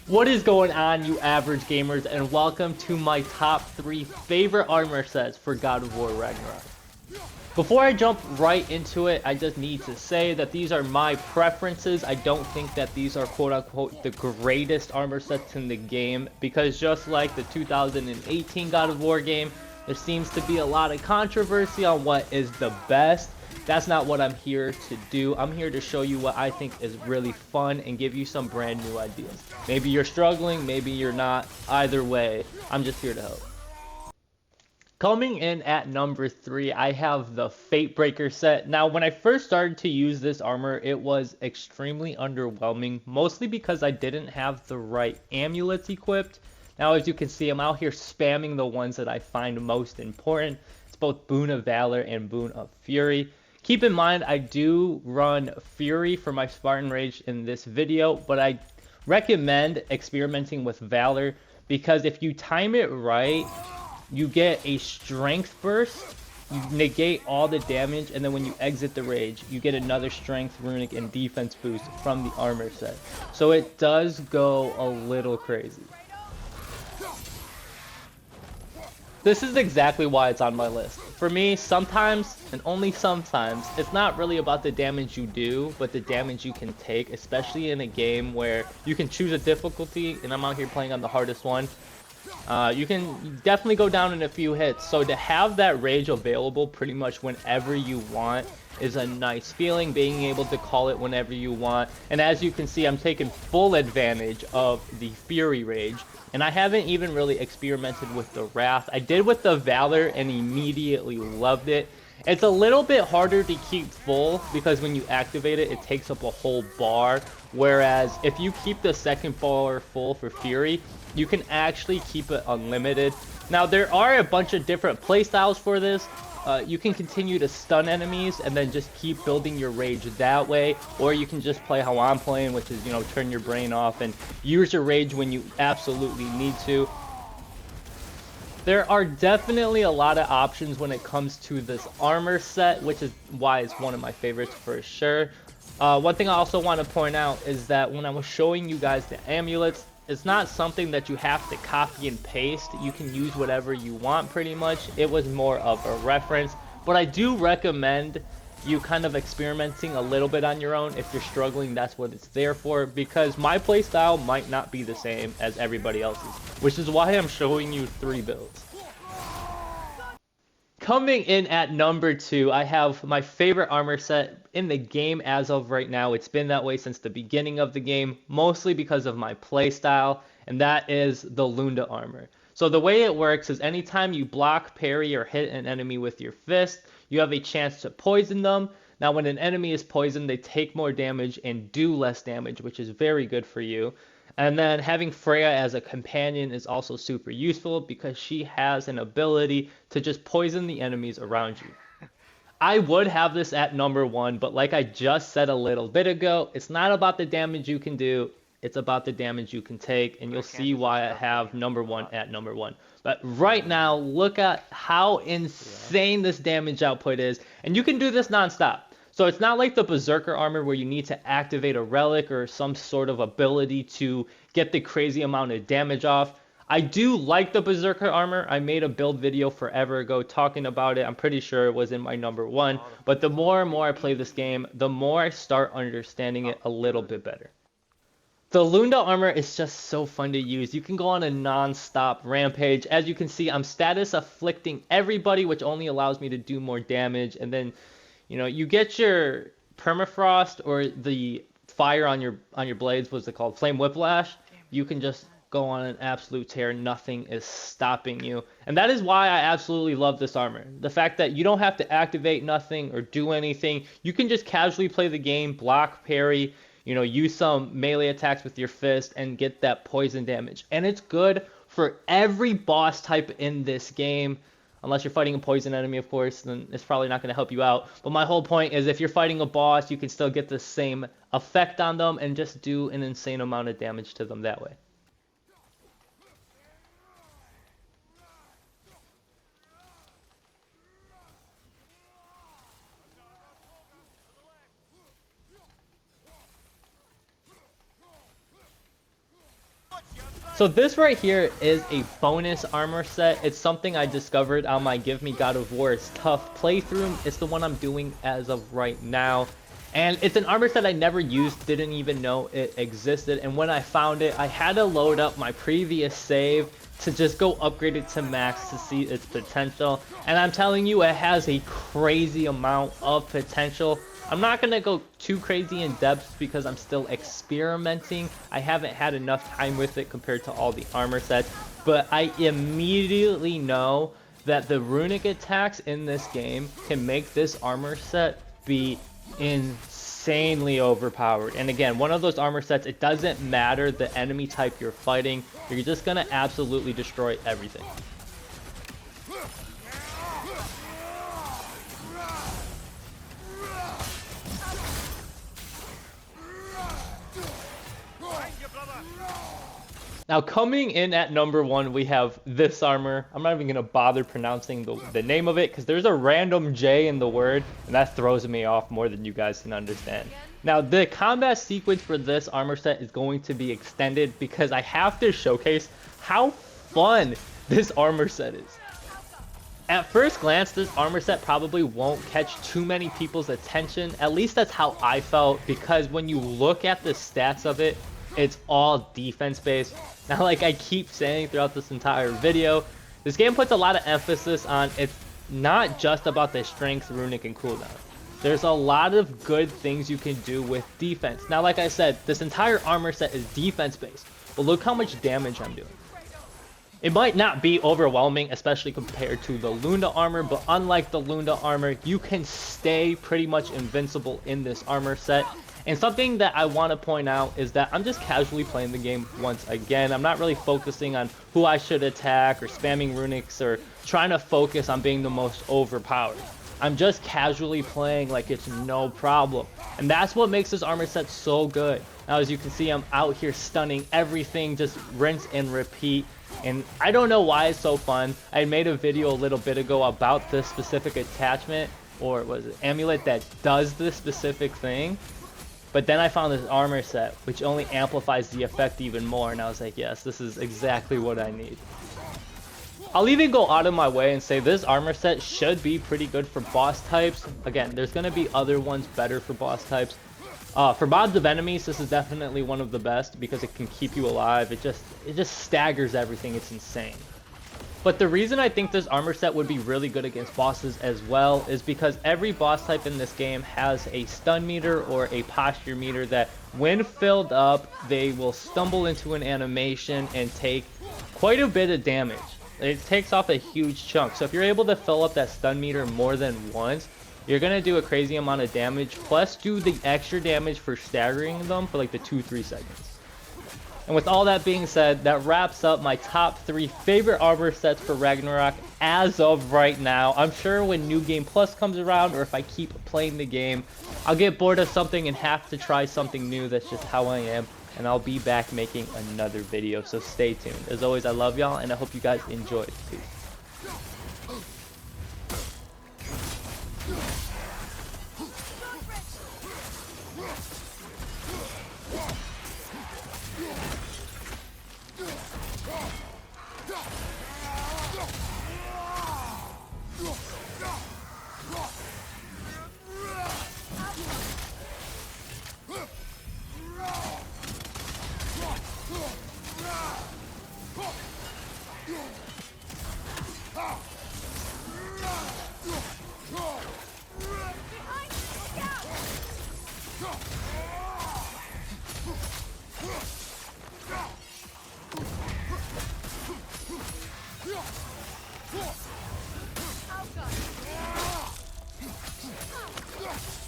What is going on, you average gamers, and welcome to my top 3 favorite armor sets for God of War Ragnarok. Before I jump right into it, I just need to say that these are my preferences. I don't think that these are quote-unquote the greatest armor sets in the game, because just like the 2018 God of War game, there seems to be a lot of controversy on what is the best. That's not what I'm here to do. I'm here to show you what I think is really fun and give you some brand new ideas. Maybe you're struggling, maybe you're not. Either way, I'm just here to help. Coming in at number 3, I have the Fatebreaker set. Now, when I first started to use this armor, it was extremely underwhelming, mostly because I didn't have the right amulets equipped. Now, as you can see, I'm out here spamming the ones that I find most important. It's both Boon of Valor and Boon of Fury. Keep in mind, I do run Fury for my Spartan Rage in this video, but I recommend experimenting with Valor because if you time it right, you get a strength burst, you negate all the damage, and then when you exit the rage, you get another strength, runic, and defense boost from the armor set. So it does go a little crazy. This is exactly why it's on my list. For me, sometimes, and only sometimes, it's not really about the damage you do, but the damage you can take, especially in a game where you can choose a difficulty, and I'm out here playing on the hardest one. You can definitely go down in a few hits, so to have that rage available pretty much whenever you want is a nice feeling, being able to call it whenever you want. And as you can see, I'm taking full advantage of the Fury Rage, and I haven't even really experimented with the Wrath. I did with the Valor and immediately loved it. It's a little bit harder to keep full because when you activate it, it takes up a whole bar, whereas if you keep the second bar full for Fury, you can actually keep it unlimited. Now, there are a bunch of different playstyles for this. You can continue to stun enemies and then just keep building your rage that way, or you can just play how I'm playing, which is, turn your brain off and use your rage when you absolutely need to. There are definitely a lot of options when it comes to this armor set, which is why it's one of my favorites for sure. One thing I also want to point out is that when I was showing you guys the amulets, it's not something that you have to copy and paste. You can use whatever you want pretty much. It was more of a reference, but I do recommend you kind of experimenting a little bit on your own. If you're struggling, that's what it's there for, because my playstyle might not be the same as everybody else's, which is why I'm showing you 3 builds. Coming in at number 2, I have my favorite armor set in the game as of right now. It's been that way since the beginning of the game, mostly because of my playstyle, and that is the Lunda armor. So the way it works is anytime you block, parry, or hit an enemy with your fist, you have a chance to poison them. Now, when an enemy is poisoned, they take more damage and do less damage, which is very good for you. And then having Freya as a companion is also super useful because she has an ability to just poison the enemies around you. I would have this at number 1, but like I just said a little bit ago, it's not about the damage you can do, it's about the damage you can take, and you'll see why I have number 1 at number 1. But right now, look at how insane this damage output is, and you can do this non-stop. So it's not like the Berserker armor where you need to activate a relic or some sort of ability to get the crazy amount of damage off. I do like the Berserker armor. I made a build video forever ago talking about it. I'm pretty sure it was in my number 1. But the more and more I play this game, the more I start understanding it a little bit better. The Lunda armor is just so fun to use. You can go on a non-stop rampage. As you can see, I'm status afflicting everybody, which only allows me to do more damage. And then you get your permafrost or the fire on your blades, what's it called? Flame whiplash. You can just go on an absolute tear. Nothing is stopping you. And that is why I absolutely love this armor. The fact that you don't have to activate nothing or do anything. You can just casually play the game, block, parry, use some melee attacks with your fist and get that poison damage. And it's good for every boss type in this game. Unless you're fighting a poison enemy, of course, then it's probably not going to help you out. But my whole point is if you're fighting a boss, you can still get the same effect on them and just do an insane amount of damage to them that way. So this right here is a bonus armor set. It's something I discovered on my Give Me God of War's Tough playthrough. It's the one I'm doing as of right now. And it's an armor set I never used, didn't even know it existed. And when I found it, I had to load up my previous save to just go upgrade it to max to see its potential. And I'm telling you, it has a crazy amount of potential. I'm not going to go too crazy in depth because I'm still experimenting. I haven't had enough time with it compared to all the armor sets. But I immediately know that the runic attacks in this game can make this armor set be insanely overpowered. And again, one of those armor sets, it doesn't matter the enemy type you're fighting. You're just going to absolutely destroy everything. Now coming in at number 1, we have this armor. I'm not even going to bother pronouncing the name of it because there's a random J in the word, and that throws me off more than you guys can understand. Now the combat sequence for this armor set is going to be extended because I have to showcase how fun this armor set is. At first glance, this armor set probably won't catch too many people's attention. At least that's how I felt, because when you look at the stats of it, it's all defense based. Now, like I keep saying throughout this entire video, this game puts a lot of emphasis on it's not just about the strength, runic, and cooldown. There's a lot of good things you can do with defense. Now, like I said, this entire armor set is defense based, but look how much damage I'm doing. It might not be overwhelming, especially compared to the Lunda armor, but unlike the Lunda armor, you can stay pretty much invincible in this armor set. And something that I want to point out is that I'm just casually playing the game once again. I'm not really focusing on who I should attack or spamming runics or trying to focus on being the most overpowered. I'm just casually playing like it's no problem. And that's what makes this armor set so good. Now, as you can see, I'm out here stunning everything, just rinse and repeat. And I don't know why it's so fun. I made a video a little bit ago about this specific attachment, or was it amulet, that does this specific thing. But then I found this armor set, which only amplifies the effect even more, and I was like, yes, this is exactly what I need. I'll even go out of my way and say this armor set should be pretty good for boss types. Again, there's going to be other ones better for boss types. For mobs of enemies, this is definitely one of the best because it can keep you alive. It just staggers everything. It's insane. But the reason I think this armor set would be really good against bosses as well is because every boss type in this game has a stun meter or a posture meter that when filled up, they will stumble into an animation and take quite a bit of damage. It takes off a huge chunk. So if you're able to fill up that stun meter more than once, you're going to do a crazy amount of damage, plus do the extra damage for staggering them for like the 2-3 seconds. And with all that being said, that wraps up my top 3 favorite armor sets for Ragnarok as of right now. I'm sure when New Game Plus comes around, or if I keep playing the game, I'll get bored of something and have to try something new. That's just how I am. And I'll be back making another video, so stay tuned. As always, I love y'all, and I hope you guys enjoyed. Peace. Oh, God.